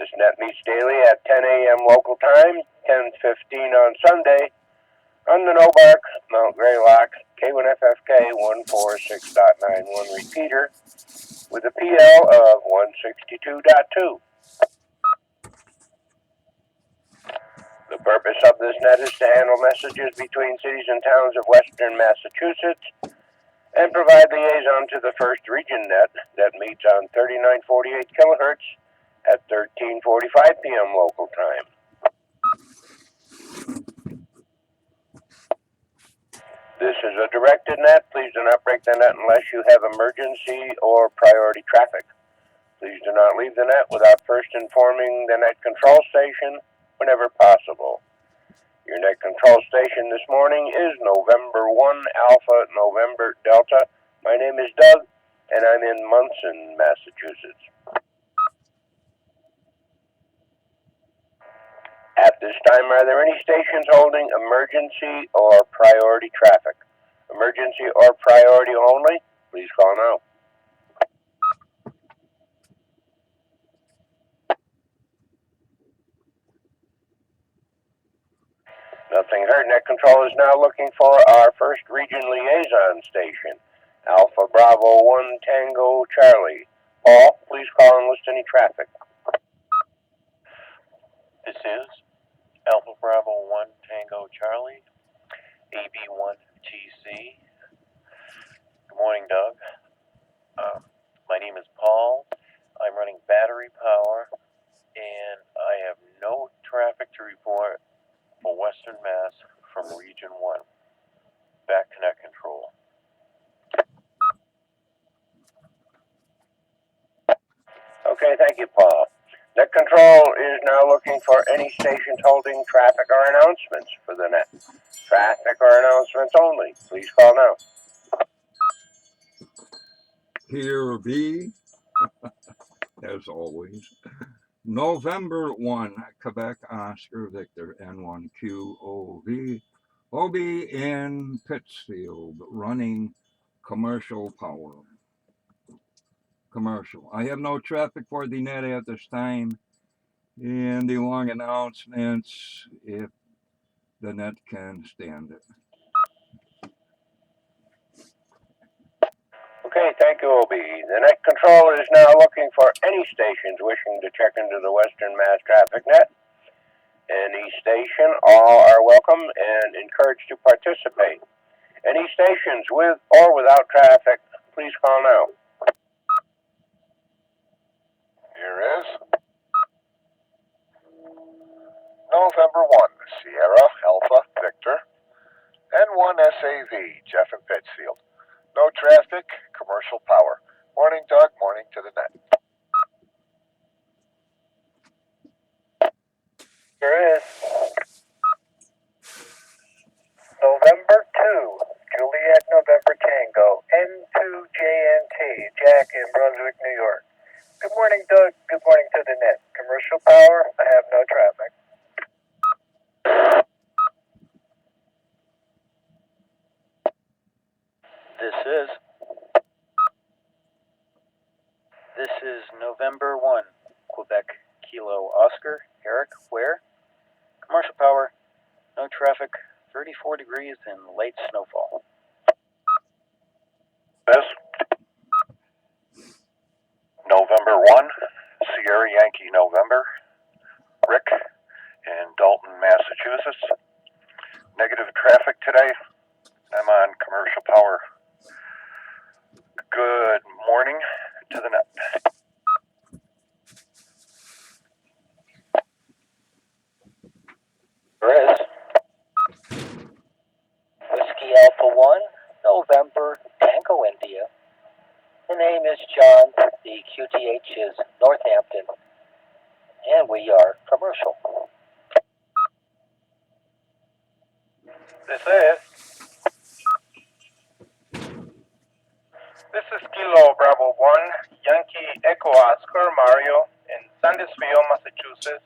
This net meets daily at 10 a.m. local time, 10:15 on Sunday, on the Nobark, Mount Greylock, K1FFK 146.91 repeater, with a PL of 162.2. The purpose of this net is to handle messages between cities and towns of western Massachusetts and provide liaison to the first region net that meets on 3948 kilohertz at 13:45 p.m. local time. This is a directed net. Please do not break the net unless you have emergency or priority traffic. Please do not leave the net without first informing the net control station whenever possible. Your net control station this morning is November 1 Alpha November Delta. My name is Doug, and I'm in Munson, Massachusetts. At this time, are there any stations holding emergency or priority traffic? Emergency or priority only? Please call now. Nothing heard. Net Control is now looking for our first region liaison station, Alpha Bravo 1 Tango Charlie. Paul, please call and list any traffic. This is Alpha Bravo 1 Tango Charlie, AB1TC. Good morning, Doug. My name is Paul. I'm running battery power, and I have no traffic to report for Western Mass from Region 1. Back to net control. Okay, thank you, Paul. Net Control is now looking for any stations holding traffic or announcements for the net. Traffic or announcements only. Please call now. Here be, as always, November 1, Quebec Oscar Victor N1QOV, OB in Pittsfield, running commercial power. Commercial. I have no traffic for the net at this time, and the long announcements if the net can stand it. Okay, thank you, OB. The net control is now looking for any stations wishing to check into the Western Mass traffic net. Any station, all are welcome and encouraged to participate. Any stations with or without traffic, please call now. Here is November 1, Sierra Alpha Victor, N1SAV, Jeff in Pittsfield. No traffic, commercial power. Morning, Doug. Morning to the net. Here is November 2, Juliet November Tango, N2JNT, Jack in Brunswick, New York. Good morning, Doug. Good morning to the net. Commercial power, I have no traffic. This is November 1, Quebec Kilo Oscar, Eric, where? Commercial power, no traffic, 34 degrees and light snowfall. This November 1, Sierra Yankee November, Rick in Dalton, Massachusetts. Negative traffic today. I'm on commercial power. Good morning to the net. There is Whiskey Alpha 1, November Tango, India. The name is John. The QTH is Northampton. And we are commercial. This is Kilo Bravo 1, Yankee Echo Oscar Mario in Sandusville, Massachusetts.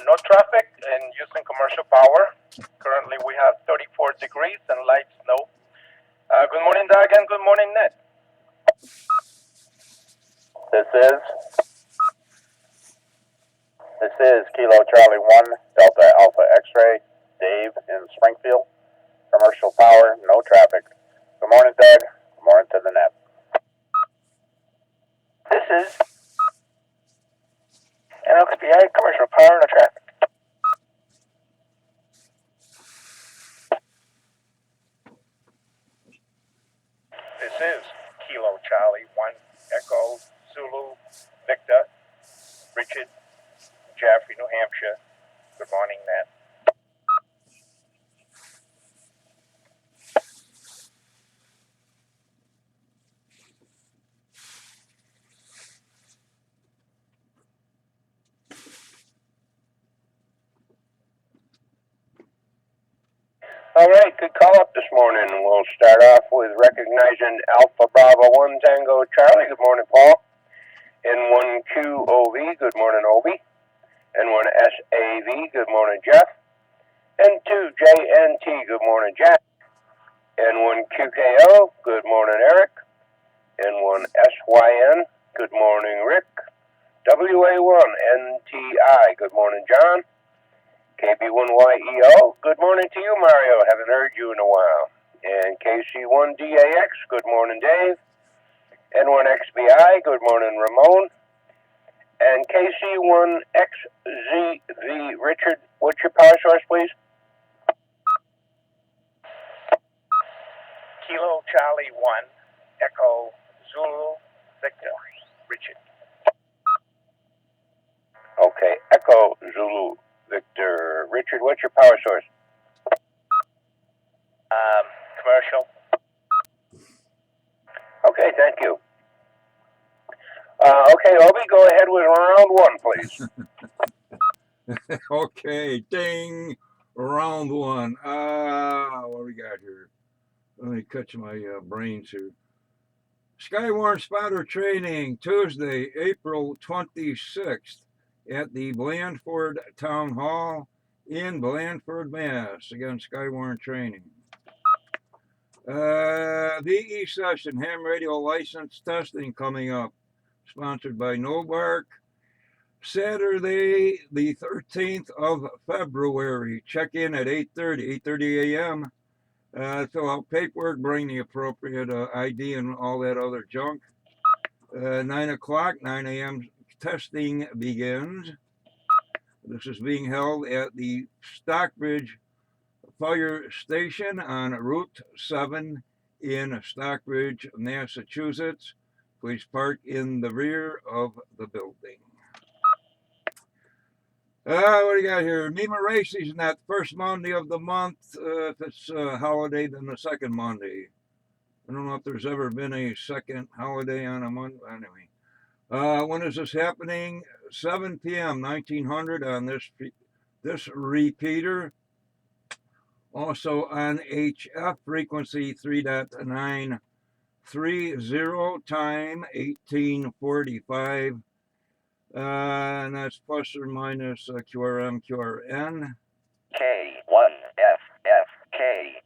No traffic and using commercial power. Currently we have 34 degrees and light snow. Good morning, Doug, and good morning, Ned. This is is Kilo Charlie 1, Delta Alpha X-Ray, Dave in Springfield. Commercial power, no traffic. Good morning, Doug. Good morning to the net. This is NXPI, commercial power, no traffic. This is Kilo Charlie 1, Echo, Zulu, Victor, Richard, Jaffrey, New Hampshire. Good morning, Nat. All right, good call up this morning. We'll start off with recognizing Alpha Bravo 1 Tango Charlie. Good morning, Paul. N1QOV, good morning, Obi. N1SAV, good morning, Jeff. N2JNT, good morning, Jack. N1QKO, good morning, Eric. N1SYN, good morning, Rick. WA1NTI, good morning, John. KB1YEO, good morning to you, Mario. Haven't heard you in a while. And KC1DAX, good morning, Dave. N1XBI, good morning, Ramon. And KC1XZV, Richard, what's your power source, please? Kilo Charlie 1, Echo, Zulu, Victor, Richard. Okay, Echo, Zulu, Victor, Richard, what's your power source? Commercial. Okay, thank you. Okay, Obi, go ahead with round one, please. Okay, ding, round one. What do we got here? Let me catch my brains here. Skywarn Spotter Training, Tuesday, April 26th at the Blandford Town Hall in Blandford, Mass. Again, Skywarn Training. VE session, ham radio license testing coming up, sponsored by Nobark. Saturday, the 13th of February. Check in at 8:30 a.m. Fill out paperwork, bring the appropriate ID and all that other junk. 9 o'clock, 9 a.m. testing begins. This is being held at the Stockbridge Fire Station on Route 7 in Stockbridge, Massachusetts. Please park in the rear of the building. What do you got here? Mima Racy's not the first Monday of the month. If it's a holiday, then the second Monday. I don't know if there's ever been a second holiday on a Monday. Anyway, when is this happening? 7 p.m. 1900 on this repeater. Also on HF frequency 3.930, time 1845. And that's plus or minus QRM, QRN. K1FFK.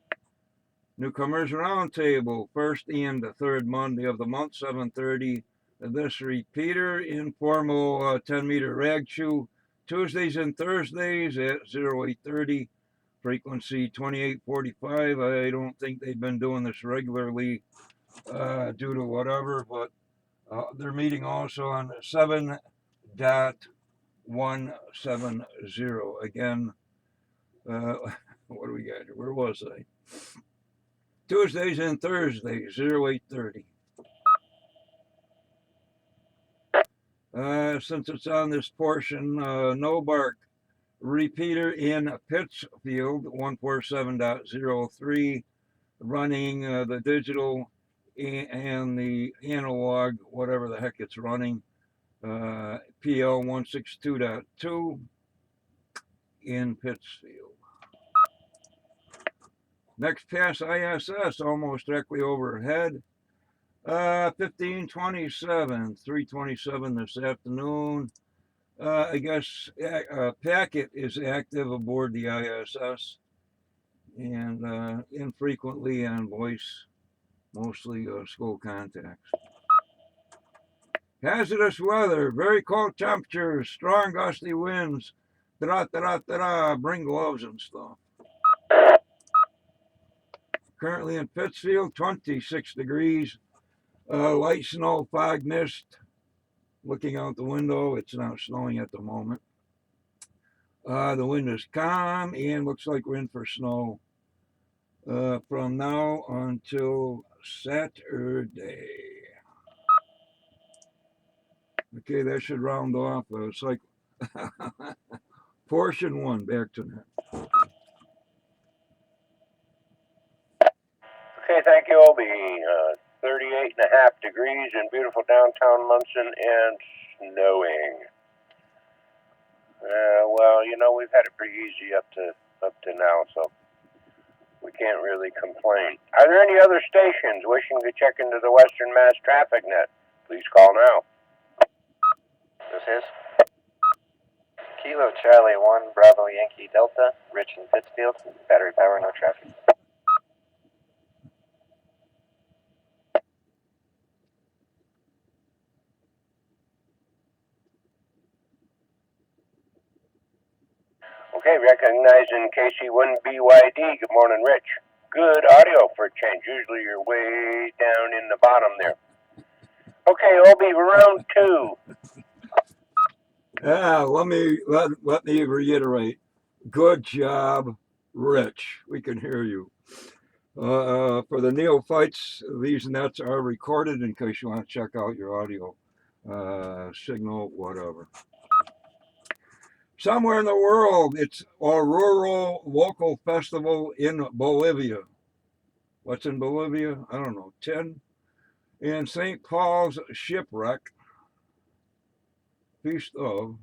Newcomers Roundtable, first and the third Monday of the month, 7:30. This repeater, informal 10-meter rag chew, Tuesdays and Thursdays at 0830, frequency 2845. I don't think they've been doing this regularly due to whatever, but they're meeting also on 7.170. Again, what do we got here? Where was I? Tuesdays and Thursdays, 0830. Since it's on this portion, Nobark repeater in Pittsfield, 147.03, running the digital and the analog, whatever the heck it's running, PL 162.2 in Pittsfield. Next pass ISS, almost directly overhead. 1527, 327 this afternoon. I guess packet is active aboard the ISS and infrequently on voice, mostly school contacts. Hazardous weather, very cold temperatures, strong gusty winds. Da-da-da-da-da-da, bring gloves and stuff. Currently in Pittsfield, 26 degrees. Light snow, fog, mist. Looking out the window, it's not snowing at the moment. The wind is calm and looks like we're in for snow from now until Saturday. Okay, that should round off. It's like portion one. Back to that. Okay, thank you, Obi. 38.5 degrees in beautiful downtown Munson and snowing. Well, you know, we've had it pretty easy up to now, so we can't really complain. Are there any other stations wishing to check into the Western Mass traffic net? Please call now. This is Kilo Charlie 1 Bravo Yankee Delta, Rich in Pittsfield, battery power, no traffic. Okay, recognizing KC1BYD. Good morning, Rich. Good audio for a change. Usually you're way down in the bottom there. Okay, Obi, round two. Let me reiterate. Good job, Rich. We can hear you. For the neophytes, these nets are recorded in case you want to check out your audio signal, whatever. Somewhere in the world, it's a rural local festival in Bolivia. What's in Bolivia? I don't know. 10. In St. Paul's Shipwreck, Feast of.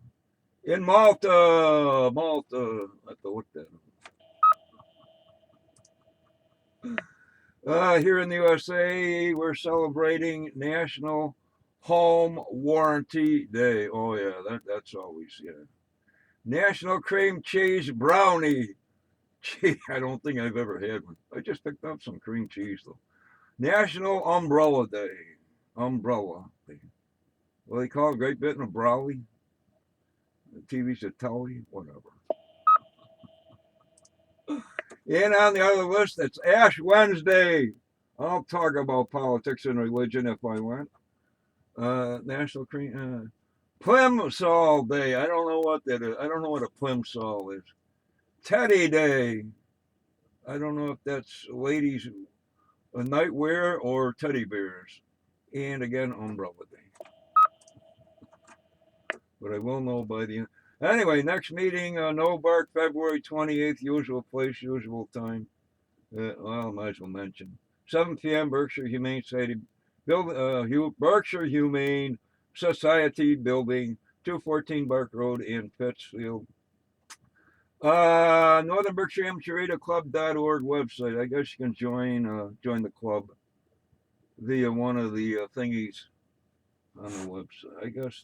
In Malta. I have to look that up. Here in the USA, we're celebrating National Home Warranty Day. Oh yeah, that's always, yeah. National Cream Cheese Brownie. Gee, I don't think I've ever had one. I just picked up some cream cheese though. National Umbrella Day. Umbrella Day. What do they call it? Great Britain of Brawley? The TV's a Tully? Whatever. And on the other list, it's Ash Wednesday. I'll talk about politics and religion if I want. National Cream. Plimsoll Day. I don't know what that is. I don't know what a plimsoll is. Teddy Day. I don't know if that's ladies' nightwear or teddy bears. And again, Umbrella Day. But I will know by the end. Anyway, next meeting, No Bark, February 28th, usual place, usual time. Well, I might as well mention. 7 p.m. Berkshire Humane Society, Berkshire Humane Society Building, 214 Bark Road in Pittsfield. Northern Berkshire Amateur Radio Club.org website. I guess you can join the club via one of the thingies on the website. I guess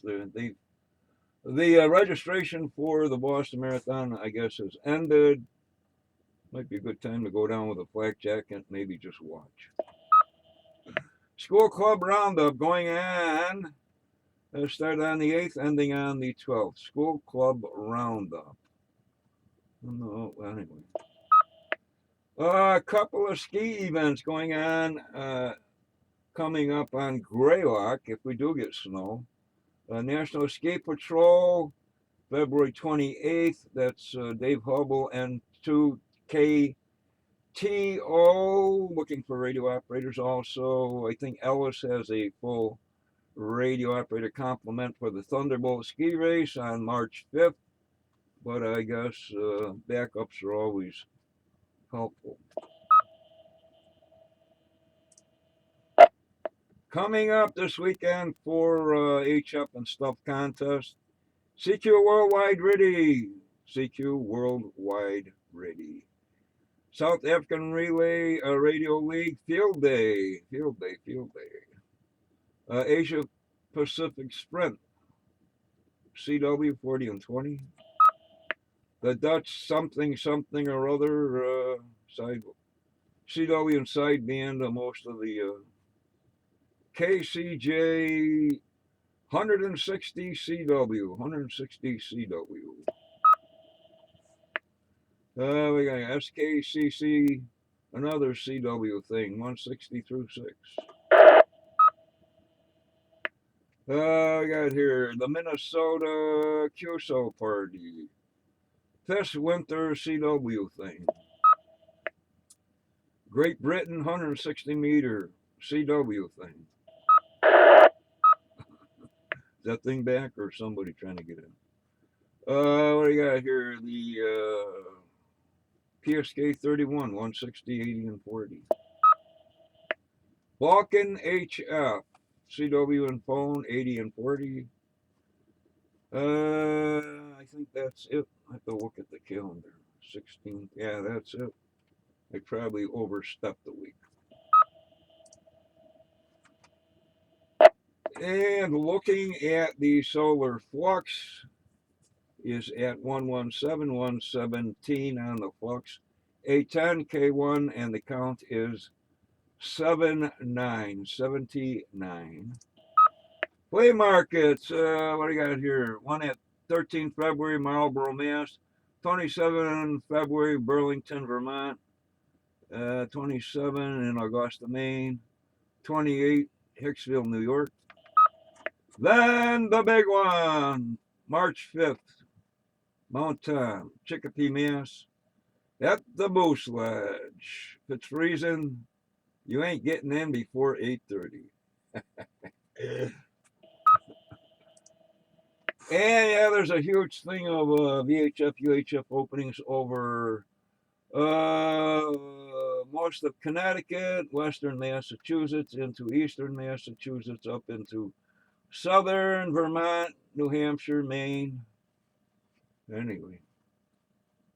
the registration for the Boston Marathon, I guess, has ended. Might be a good time to go down with a flak jacket, maybe just watch. School Club Roundup going on. Started on the 8th, ending on the 12th. School Club Roundup. No, anyway. A couple of ski events going on coming up on Greylock if we do get snow. National Ski Patrol, February 28th. That's Dave Hubble and 2KTO. Looking for radio operators also. I think Ellis has a full radio operator complement for the Thunderbolt ski race on March 5th. But I guess backups are always helpful. Coming up this weekend for HF and Stuff contest, CQ Worldwide Ready. CQ Worldwide Ready. South African Relay Radio League Field Day. Asia Pacific Sprint. CW 40 and 20. The Dutch something or other side. CW and side band. Most of the KCJ 160 CW, 160 CW. We got SKCC, another CW thing, 160 through 6. We got here the Minnesota QSO party. This winter CW thing. Great Britain 160 meter CW thing. Is that thing back or somebody trying to get in? What do you got here? The PSK 31, 160, 80, and 40. Balkan HF, CW and phone, 80 and 40. I think that's it. I have to look at the calendar. 16, yeah, that's it. I probably overstepped the week. And looking at the solar flux is at 117, 117 on the flux. A10 K1 and the count is 79. Flea markets, what do you got here? One at 13 February, Marlboro, Mass. 27 February, Burlington, Vermont. 27 in Augusta, Maine. 28 Hicksville, New York. Then the big one, March 5th, Mount Tom, Chicopee, Mass. At the Boo Sledge. If it's freezing, you ain't getting in before 8:30. And yeah, there's a huge thing of VHF, UHF openings over most of Connecticut, western Massachusetts, into eastern Massachusetts, up into southern Vermont, New Hampshire, Maine. Anyway,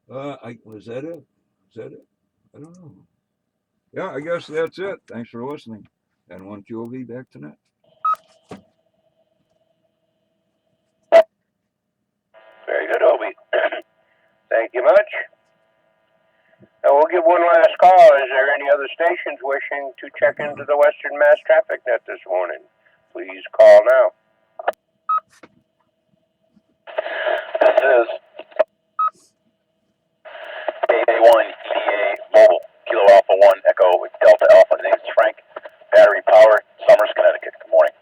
was that it? Is that it? I don't know. Yeah, I guess that's it. Thanks for listening. N1QOV back tonight. Very good, Obi. Thank you much. And we'll give one last call. Is there any other stations wishing to check into the Western Mass Traffic Net this morning? Please call now. This is A1 EDA Mobile, Kilo Alpha 1 Echo Delta Alpha. The name is Frank, battery powered, Somers, Connecticut. Good morning.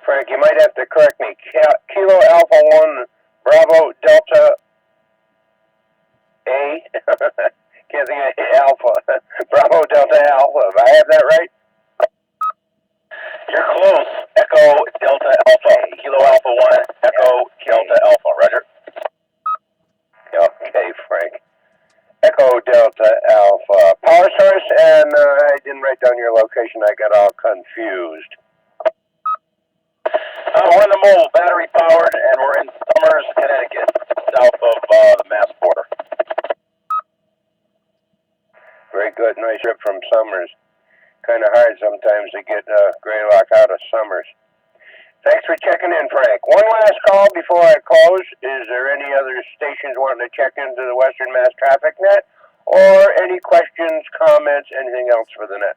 Frank, you might have to correct me. Kilo Alpha 1 Bravo Delta A. Can't think of Alpha. Bravo Delta Alpha. If I have that right? You're close. Echo Delta Alpha, Kilo Alpha 1 Echo Delta Alpha. Roger. Okay, Frank. Echo Delta Alpha. Power source, and I didn't write down your location. I got all confused. We're in the mobile, battery powered, and we're in Somers, Connecticut, south of the Mass border. Very good. Nice trip from Somers. Kind of hard sometimes to get Greylock out of Somers. Thanks for checking in, Frank. One last call before I close. Is there any other stations wanting to check into the Western Mass Traffic Net? Or any questions, comments, anything else for the net?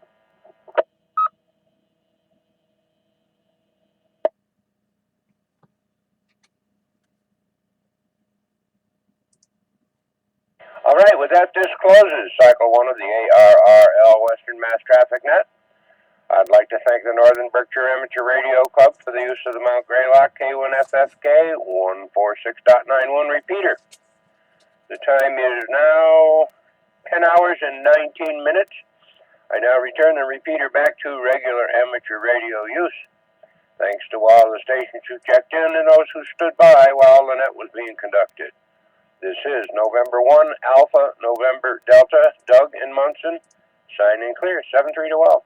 All right, with that, this closes Cycle 1 of the ARRL Western Mass Traffic Net. I'd like to thank the Northern Berkshire Amateur Radio Club for the use of the Mount Greylock K1FFK 146.91 repeater. The time is now 10 hours and 19 minutes. I now return the repeater back to regular amateur radio use. Thanks to all the stations who checked in and those who stood by while the net was being conducted. This is November 1, Alpha, November, Delta, Doug in Munson, signing clear, 73 to well.